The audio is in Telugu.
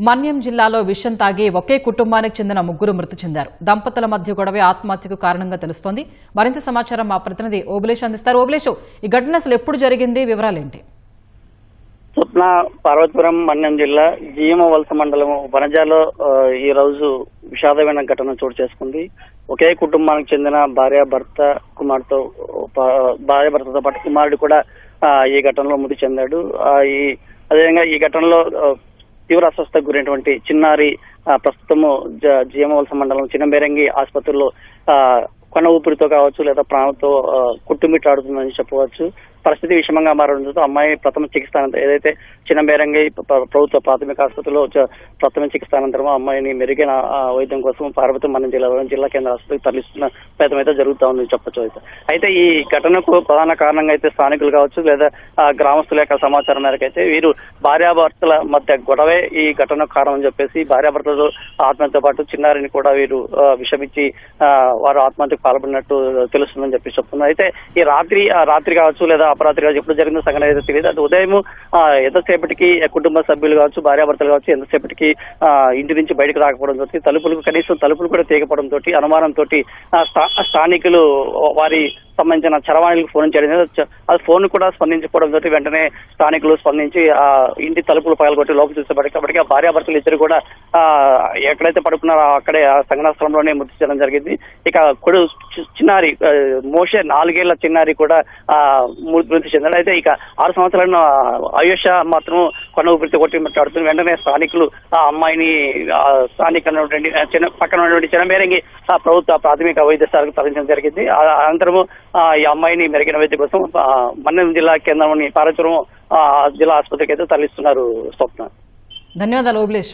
మన్యం జిల్లాలో విషం తాగి ఒకే కుటుంబానికి చెందిన ముగ్గురు మృతి చెందారు. దంపతుల మధ్య గొడవే ఆత్మహత్యకు కారణంగా తెలుస్తోంది. మరింత సమాచారం మా ప్రతినిధి ఓబులేష్ అందిస్తారు. ఓబులేష్, ఈ ఘటన అసలు ఎప్పుడు జరిగింది, వివరాలేంటి? స్వప్న, పార్వతీపురం మన్యం జిల్లా జీయమవలస మండలం వనజాలో ఈ రోజు విషాదమైన ఘటన చోటు చేసుకుంది. ఒకే కుటుంబానికి చెందిన భార్యాభర్తతో పాటు కుమారుడు కూడా ఈ ఘటనలో మృతి చెందాడు. అదేవిధంగా ఈ ఘటనలో తీవ్ర అస్వస్థకు గురైనటువంటి చిన్నారి ప్రస్తుతము జీయమవలస మండలం చిన్నబేరంగి ఆసుపత్రిలో కొన ఊపిరితో కావచ్చు లేదా ప్రాణంతో కొట్టుమిట్టాడుతుందని చెప్పవచ్చు. పరిస్థితి విషమంగా మారడంతో అమ్మాయి ప్రథమ చికిత్స ఏదైతే చిన్నబేరంగి ప్రభుత్వ ప్రాథమిక ఆసుపత్రిలో ప్రథమ చికిత్స అనంతరం అమ్మాయిని మెరుగైన వైద్యం కోసం పార్వతీపురం మన్యం జిల్లా కేంద్ర ఆసుపత్రికి తరలిస్తున్న ప్రయత్నం అయితే జరుగుతూ ఉందని చెప్పచ్చు. అయితే ఈ ఘటనకు ప్రధాన కారణంగా అయితే స్థానికులు కావచ్చు లేదా గ్రామస్తుల యొక్క సమాచారం మేరకు అయితే వీరు భార్యాభర్తల మధ్య గొడవే ఈ ఘటనకు కారణం అని చెప్పేసి భార్యాభర్తలతో ఆత్మహత్యతో పాటు చిన్నారిని కూడా వీరు విషమిచ్చి వారు ఆత్మహత్యకు పాల్పడినట్టు తెలుస్తుందని చెప్పి చెప్తున్నారు. అయితే ఈ రాత్రి కావచ్చు లేదా అపరాత్రి కావచ్చు ఎప్పుడు జరిగిన సంఘటన అయితే తెలియదు. అది ఉదయం ఎంతసేపటికి కుటుంబ సభ్యులు కావచ్చు భార్యాభర్తలు కావచ్చు ఎంతసేపటికి ఇంటి నుంచి బయటకు రాకపోవడం తోటి కనీసం తలుపులు కూడా తీయకపోవడం తోటి అనుమానంతో స్థానికులు వారి సంబంధించిన చరవాణిలకు ఫోన్ చేయడం, అది ఫోన్ కూడా స్పందించకపోవడం తోటి వెంటనే స్థానికులు స్పందించి ఆ ఇంటి తలుపులు పగలగొట్టి లోపల చూసేపటికి ఆ భార్యాభర్తలు ఇద్దరు కూడా ఎక్కడైతే పడుకున్నారో అక్కడే ఆ సంఘటనా స్థలంలోనే మృతి చెందడం జరిగింది. ఇక చిన్నారి మోషే 4 ఏళ్ల చిన్నారి కూడా మృతి చెందాడు. అయితే ఇక 6 సంవత్సరాల ఆయుష మాత్రం కొన ఊపిరితో కొట్టి మాట్లాడుతుంది. వెంటనే స్థానికులు ఆ అమ్మాయిని పక్కన ఉన్నటువంటి చిన్నబేరంగి ప్రభుత్వ ప్రాథమిక వైద్యశాలకు తరలించడం జరిగింది. అనంతరము ఈ అమ్మాయిని మెరుగైన వైద్య కోసం మన్యం జిల్లా కేంద్రంలోని పార్వతీపురం జిల్లా ఆసుపత్రికి అయితే తరలిస్తున్నారు. స్వప్న, ధన్యవాదాలు ఓబులేష్.